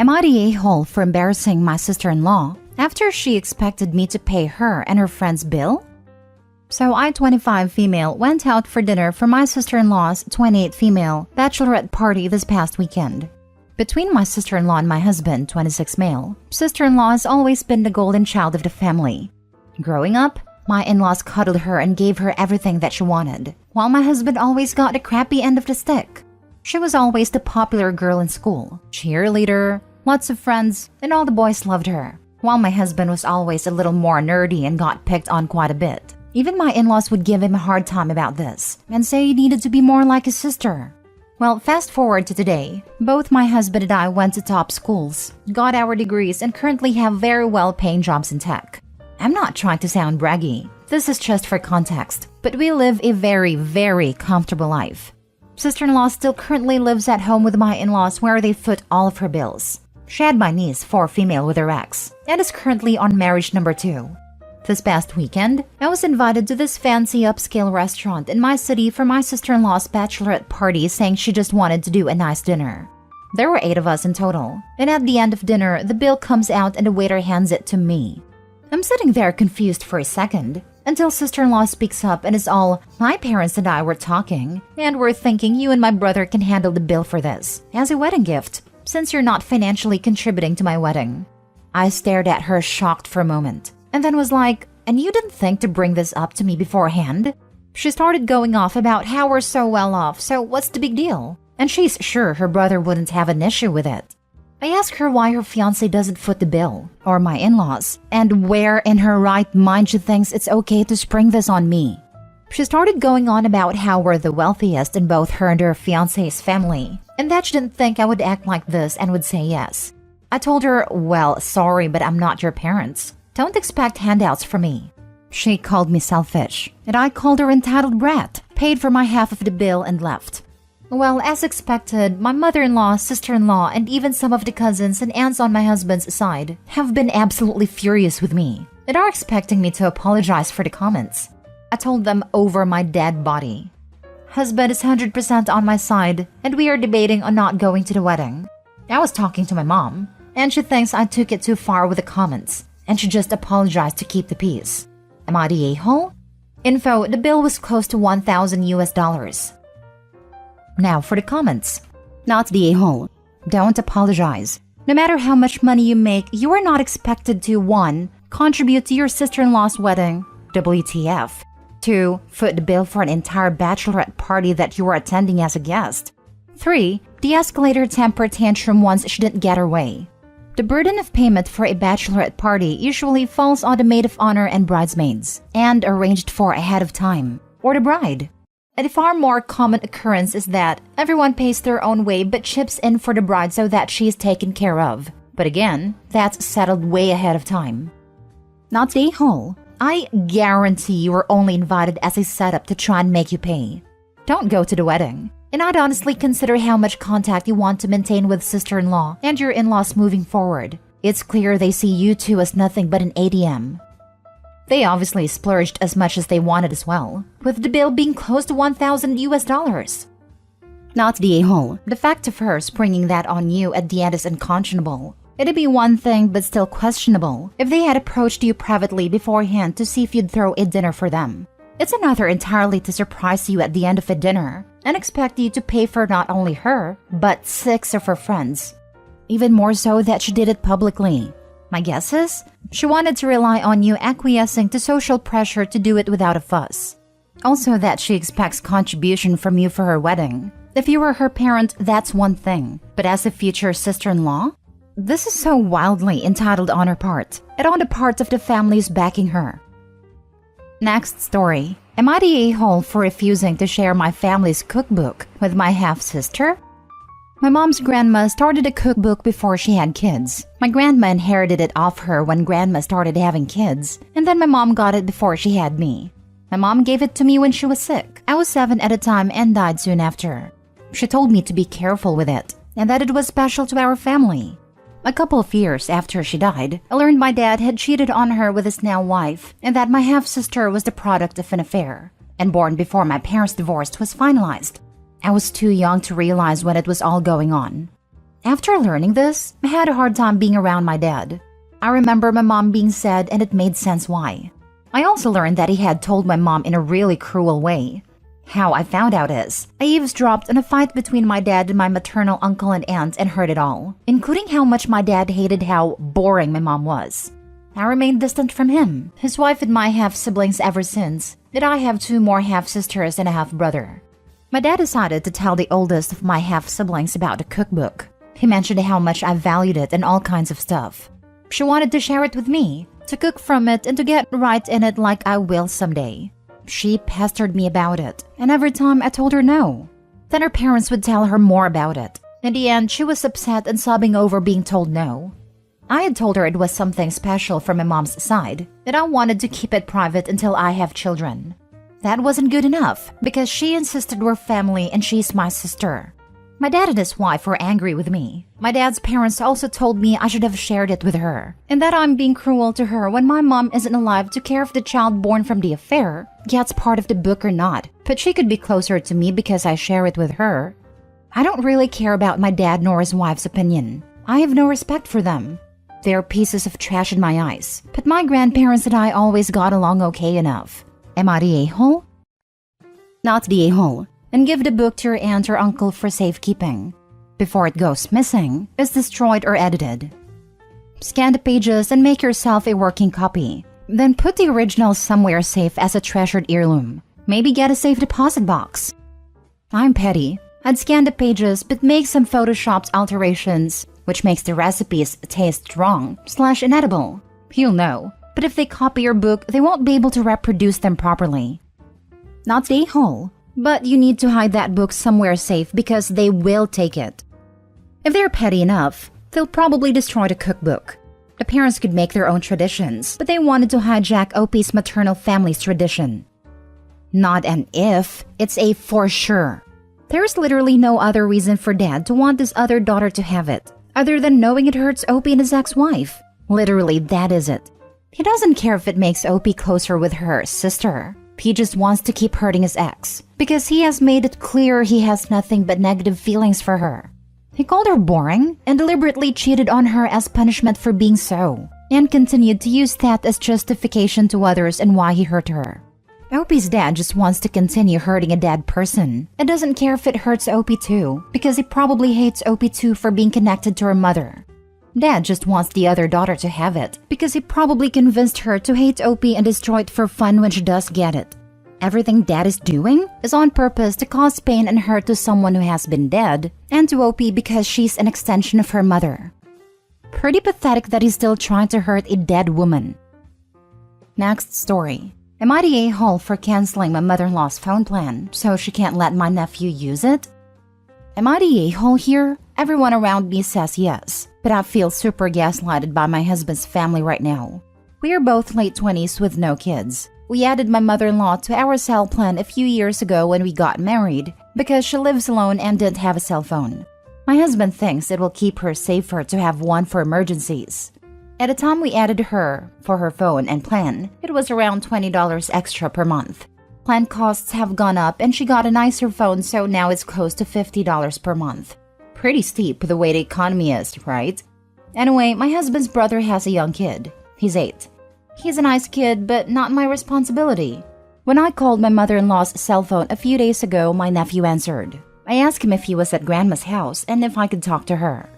Am I the a-hole for embarrassing my sister-in-law after she expected me to pay her and her friend's bill? So I, 25 female, went out for dinner for my sister-in-law's 28 female bachelorette party this past weekend. Between my sister-in-law and my husband, 26 male, sister-in-law has always been the golden child of the family. Growing up, my in-laws cuddled her and gave her everything that she wanted, while my husband always got the crappy end of the stick. She was always the popular girl in school, cheerleader, lots of friends, and all the boys loved her, while my husband was always a little more nerdy and got picked on quite a bit. Even my in-laws would give him a hard time about this and say he needed to be more like his sister. Well, fast forward to today, both my husband and I went to top schools, got our degrees, and currently have very well-paying jobs in tech. I'm not trying to sound braggy, this is just for context, but we live a very, very comfortable life. Sister-in-law still currently lives at home with my in-laws where they foot all of her bills. She had my niece, 4 female with her ex, and is currently on marriage number 2. This past weekend, I was invited to this fancy upscale restaurant in my city for my sister-in-law's bachelorette party, saying she just wanted to do a nice dinner. There were 8 of us in total, and at the end of dinner, the bill comes out and the waiter hands it to me. I'm sitting there confused for a second, until sister-in-law speaks up and is all, "My parents and I were talking, and we're thinking you and my brother can handle the bill for this, as a wedding gift, since you're not financially contributing to my wedding." I stared at her shocked for a moment, and then was like, "And you didn't think to bring this up to me beforehand?" She started going off about how we're so well off, so what's the big deal? And she's sure her brother wouldn't have an issue with it. I asked her why her fiancé doesn't foot the bill, or my in-laws, and where in her right mind she thinks it's okay to spring this on me. She started going on about how we're the wealthiest in both her and her fiancé's family, and that she didn't think I would act like this and would say yes. I told her, "Well, sorry, but I'm not your parents. Don't expect handouts from me." She called me selfish, and I called her entitled brat, paid for my half of the bill, and left. Well, as expected, my mother-in-law, sister-in-law, and even some of the cousins and aunts on my husband's side have been absolutely furious with me and are expecting me to apologize for the comments. I told them over my dead body. Husband is 100% on my side, and we are debating on not going to the wedding. I was talking to my mom, and she thinks I took it too far with the comments, and she just apologized to keep the peace. Am I the a-hole? Info, the bill was close to $1,000. Now for the comments. Not the a-hole. Don't apologize. No matter how much money you make, you are not expected to 1. Contribute to your sister-in-law's wedding, WTF. 2. Foot the bill for an entire bachelorette party that you were attending as a guest. 3. De-escalate her temper tantrum once she didn't get her way. The burden of payment for a bachelorette party usually falls on the maid of honor and bridesmaids, and arranged for ahead of time, or the bride. A far more common occurrence is that everyone pays their own way but chips in for the bride so that she is taken care of. But again, that's settled way ahead of time. Not the a-hole. I guarantee you were only invited as a setup to try and make you pay. Don't go to the wedding. And I'd honestly consider how much contact you want to maintain with sister-in-law and your in-laws moving forward. It's clear they see you two as nothing but an ATM. They obviously splurged as much as they wanted as well, with the bill being close to $1,000. Not the a-hole. The fact of her springing that on you at the end is unconscionable. It'd be one thing but still questionable if they had approached you privately beforehand to see if you'd throw a dinner for them. It's another entirely to surprise you at the end of a dinner and expect you to pay for not only her, but 6 of her friends. Even more so that she did it publicly. My guess is, she wanted to rely on you acquiescing to social pressure to do it without a fuss. Also that she expects contribution from you for her wedding. If you were her parent, that's one thing. But as a future sister-in-law? This is so wildly entitled on her part, and on the part of the families backing her. Next story. Am I the a-hole for refusing to share my family's cookbook with my half-sister? My mom's grandma started a cookbook before she had kids. My grandma inherited it off her when grandma started having kids, and then my mom got it before she had me. My mom gave it to me when she was sick. I was 7 at the time and died soon after. She told me to be careful with it, and that it was special to our family. A couple of years after she died, I learned my dad had cheated on her with his now wife, and that my half-sister was the product of an affair, and born before my parents' divorce was finalized. I was too young to realize when it was all going on. After learning this, I had a hard time being around my dad. I remember my mom being sad and it made sense why. I also learned that he had told my mom in a really cruel way. How I found out is, I eavesdropped on a fight between my dad and my maternal uncle and aunt and heard it all, including how much my dad hated how boring my mom was. I remained distant from him, his wife and my half-siblings ever since, that I have 2 more half-sisters and a half-brother. My dad decided to tell the oldest of my half-siblings about the cookbook. He mentioned how much I valued it and all kinds of stuff. She wanted to share it with me, to cook from it and to get right in it like I will someday. She pestered me about it, and every time I told her no. Then her parents would tell her more about it. In the end, she was upset and sobbing over being told no. I had told her it was something special from my mom's side, that I wanted to keep it private until I have children. That wasn't good enough, because she insisted we're family and she's my sister. My dad and his wife were angry with me. My dad's parents also told me I should have shared it with her, and that I'm being cruel to her when my mom isn't alive to care if the child born from the affair gets part of the book or not, but she could be closer to me because I share it with her. I don't really care about my dad nor his wife's opinion. I have no respect for them. They're pieces of trash in my eyes, but my grandparents and I always got along okay enough. Am I the a-hole? Not the a-hole. And give the book to your aunt or uncle for safekeeping. Before it goes missing, is destroyed or edited. Scan the pages and make yourself a working copy. Then put the original somewhere safe as a treasured heirloom. Maybe get a safe deposit box. I'm petty. I'd scan the pages but make some photoshopped alterations, which makes the recipes taste wrong/inedible. You'll know. But if they copy your book, they won't be able to reproduce them properly. Not the a-hole. But you need to hide that book somewhere safe because they will take it. If they're petty enough, they'll probably destroy the cookbook. The parents could make their own traditions, but they wanted to hijack OP's maternal family's tradition. Not an if, it's a for sure. There's literally no other reason for dad to want this other daughter to have it, other than knowing it hurts Opie and his ex-wife. Literally, that is it. He doesn't care if it makes Opie closer with her sister. He just wants to keep hurting his ex, because he has made it clear he has nothing but negative feelings for her. He called her boring and deliberately cheated on her as punishment for being so, and continued to use that as justification to others and why he hurt her. Opie's dad just wants to continue hurting a dead person and doesn't care if it hurts Opie too, because he probably hates Opie too for being connected to her mother. Dad just wants the other daughter to have it, because he probably convinced her to hate Opie and destroy it for fun when she does get it. Everything Dad is doing is on purpose to cause pain and hurt to someone who has been dead, and to Opie because she's an extension of her mother. Pretty pathetic that he's still trying to hurt a dead woman. Next story. Am I the a-hole for canceling my mother-in-law's phone plan so she can't let my nephew use it? Am I the a-hole here? Everyone around me says yes, but I feel super gaslighted by my husband's family right now. We are both late 20s with no kids. We added my mother-in-law to our SIL plan a few years ago when we got married because she lives alone and didn't have a cell phone. My husband thinks it will keep her safer to have one for emergencies. At the time we added her for her phone and plan, it was around $20 extra per month. Plan costs have gone up and she got a nicer phone, so now it's close to $50 per month. Pretty steep the way the economy is, right? Anyway, my husband's brother has a young kid. He's 8. He's a nice kid, but not my responsibility. When I called my mother-in-law's cell phone a few days ago, my nephew answered. I asked him if he was at Grandma's house and if I could talk to her.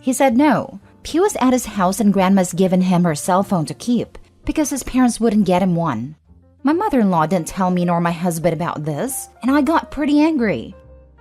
He said no. He was at his house and Grandma's given him her cell phone to keep because his parents wouldn't get him one. My mother-in-law didn't tell me nor my husband about this, and I got pretty angry.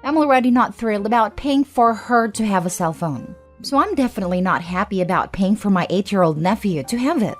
I'm already not thrilled about paying for her to have a cell phone. So I'm definitely not happy about paying for my 8-year-old nephew to have it.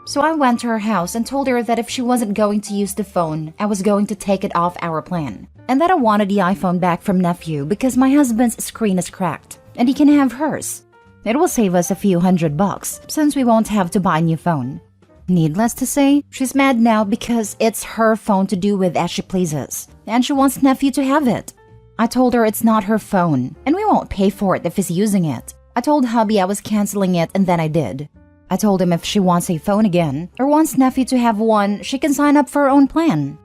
So I went to her house and told her that if she wasn't going to use the phone, I was going to take it off our plan. And that I wanted the iPhone back from nephew because my husband's screen is cracked, and he can have hers. It will save us a few $100 since we won't have to buy a new phone. Needless to say, she's mad now because it's her phone to do with as she pleases, and she wants nephew to have it. I told her it's not her phone, and we won't pay for it if he's using it. I told hubby I was canceling it, and then I did. I told him if she wants a phone again, or wants nephew to have one, she can sign up for her own plan.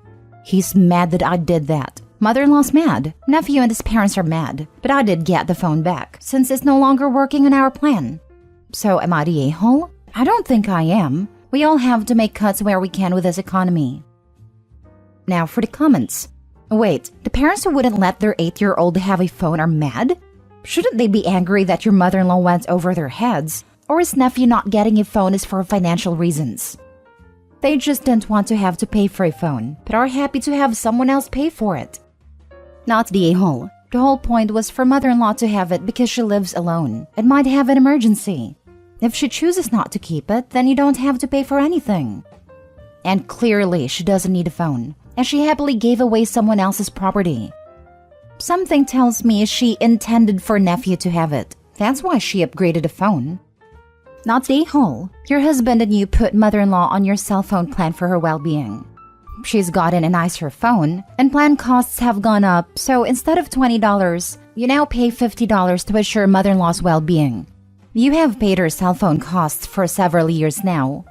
He's mad that I did that. Mother-in-law's mad. Nephew and his parents are mad. But I did get the phone back, since it's no longer working on our plan. So am I the a-hole? I don't think I am. We all have to make cuts where we can with this economy. Now for the comments. Wait, the parents who wouldn't let their 8-year-old have a phone are mad? Shouldn't they be angry that your mother-in-law went over their heads? Or is nephew not getting a phone is for financial reasons? They just didn't want to have to pay for a phone, but are happy to have someone else pay for it. Not the a-hole. The whole point was for mother-in-law to have it because she lives alone and might have an emergency. If she chooses not to keep it, then you don't have to pay for anything. And clearly she doesn't need a phone, and she happily gave away someone else's property. Something tells me she intended for nephew to have it. That's why she upgraded a phone. Not the a-hole. Your husband and you put mother-in-law on your cell phone plan for her well-being. She's gotten a nicer phone, and plan costs have gone up, so instead of $20, you now pay $50 to assure mother-in-law's well-being. You have paid her cell phone costs for several years now.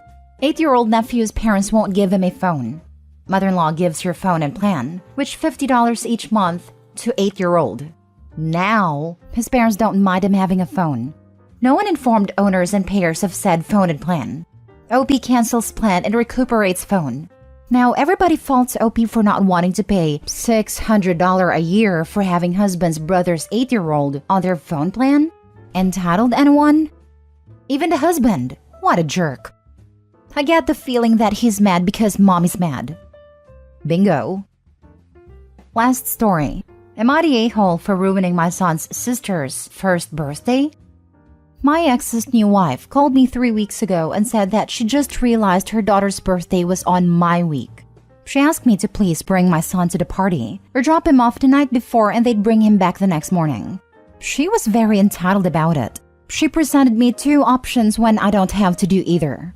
8-year-old nephew's parents won't give him a phone. Mother-in-law gives your phone and plan, which $50 each month to 8-year-old. Now, his parents don't mind him having a phone. No one informed owners and payers of said phone and plan. OP cancels plan and recuperates phone. Now everybody faults OP for not wanting to pay $600 a year for having husband's brother's 8-year-old on their phone plan? Entitled anyone? Even the husband. What a jerk. I get the feeling that he's mad because mom is mad. Bingo. Last story. Am I the a-hole for ruining my son's sister's first birthday? My ex's new wife called me 3 weeks ago and said that she just realized her daughter's birthday was on my week. She asked me to please bring my son to the party or drop him off the night before and they'd bring him back the next morning. She was very entitled about it. She presented me 2 options when I don't have to do either.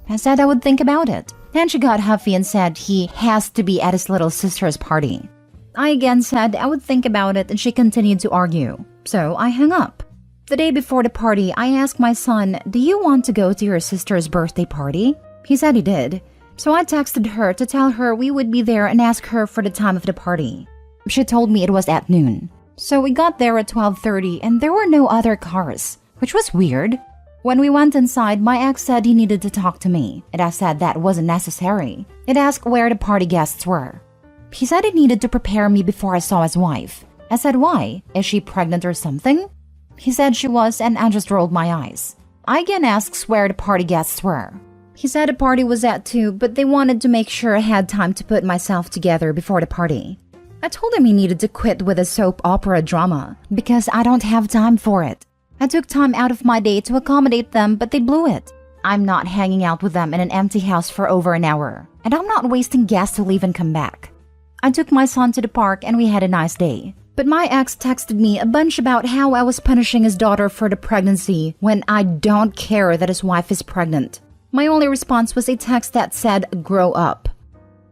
I said I would think about it. Then she got huffy and said he has to be at his little sister's party. I again said I would think about it and she continued to argue. So I hung up. The day before the party, I asked my son, "Do you want to go to your sister's birthday party?" He said he did. So I texted her to tell her we would be there and ask her for the time of the party. She told me it was at noon. So we got there at 12:30 and there were no other cars, which was weird. When we went inside, my ex said he needed to talk to me, and I said that wasn't necessary. It asked where the party guests were. He said he needed to prepare me before I saw his wife. I said, "Why? Is she pregnant or something?" He said she was, and I just rolled my eyes. I again asked where the party guests were. He said the party was at 2, but they wanted to make sure I had time to put myself together before the party. I told him he needed to quit with the soap opera drama, because I don't have time for it. I took time out of my day to accommodate them, but they blew it. I'm not hanging out with them in an empty house for over an hour, and I'm not wasting gas to leave and come back. I took my son to the park and we had a nice day. But my ex texted me a bunch about how I was punishing his daughter for the pregnancy when I don't care that his wife is pregnant. My only response was a text that said, "Grow up."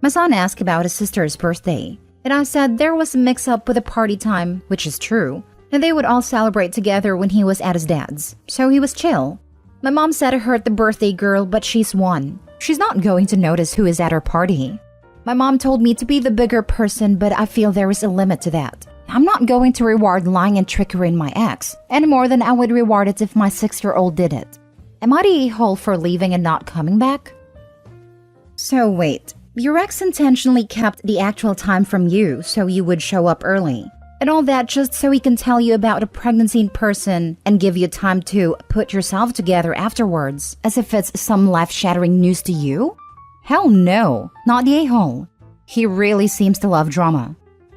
My son asked about his sister's birthday, and I said there was a mix-up with the party time, which is true, and they would all celebrate together when he was at his dad's, so he was chill. My mom said I hurt the birthday girl, but she's one. She's not going to notice who is at her party. My mom told me to be the bigger person, but I feel there is a limit to that. I'm not going to reward lying and trickery in my ex, any more than I would reward it if my 6-year-old did it. Am I the a-hole for leaving and not coming back? So wait, your ex intentionally kept the actual time from you so you would show up early. And all that just so he can tell you about a pregnancy in person and give you time to put yourself together afterwards, as if it's some life-shattering news to you? Hell no, not the a-hole. He really seems to love drama.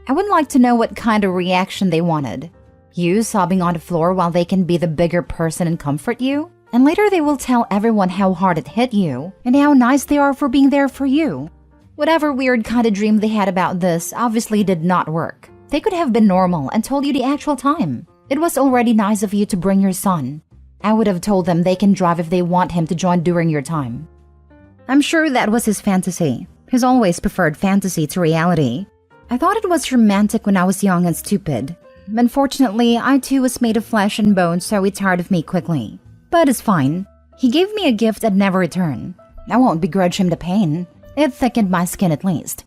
I would like to know what kind of reaction they wanted. You sobbing on the floor while they can be the bigger person and comfort you? And later they will tell everyone how hard it hit you and how nice they are for being there for you. Whatever weird kind of dream they had about this obviously did not work. They could have been normal and told you the actual time. It was already nice of you to bring your son. I would have told them they can drive if they want him to join during your time. I'm sure that was his fantasy. He's always preferred fantasy to reality. I thought it was romantic when I was young and stupid. Unfortunately, I too was made of flesh and bone, so he tired of me quickly. But it's fine. He gave me a gift I'd never return. I won't begrudge him the pain. It thickened my skin at least.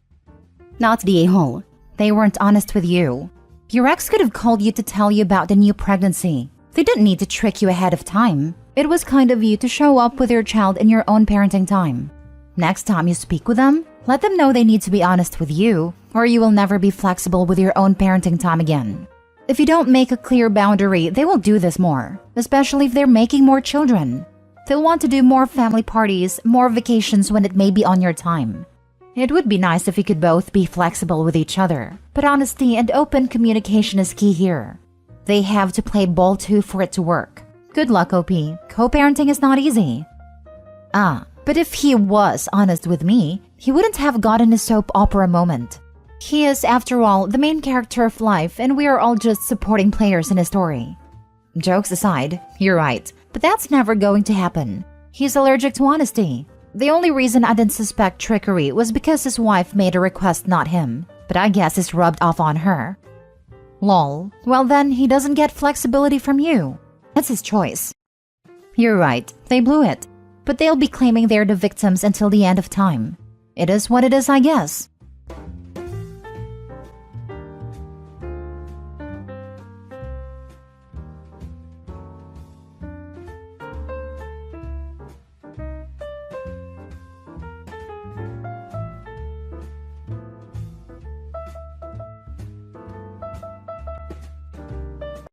Not the a-hole. They weren't honest with you. Your ex could have called you to tell you about the new pregnancy. They didn't need to trick you ahead of time. It was kind of you to show up with your child in your own parenting time. Next time you speak with them, let them know they need to be honest with you, or you will never be flexible with your own parenting time again. If you don't make a clear boundary, they will do this more, especially if they're making more children. They'll want to do more family parties, more vacations when it may be on your time. It would be nice if you could both be flexible with each other, but honesty and open communication is key here. They have to play ball too for it to work. Good luck, OP. Co-parenting is not easy. But if he was honest with me, he wouldn't have gotten a soap opera moment. He is, after all, the main character of life, and we are all just supporting players in his story. Jokes aside, you're right, but that's never going to happen. He's allergic to honesty. The only reason I didn't suspect trickery was because his wife made a request, not him, but I guess it's rubbed off on her. Lol. Well then, he doesn't get flexibility from you. That's his choice. You're right, they blew it. But they'll be claiming they're the victims until the end of time. It is what it is, I guess.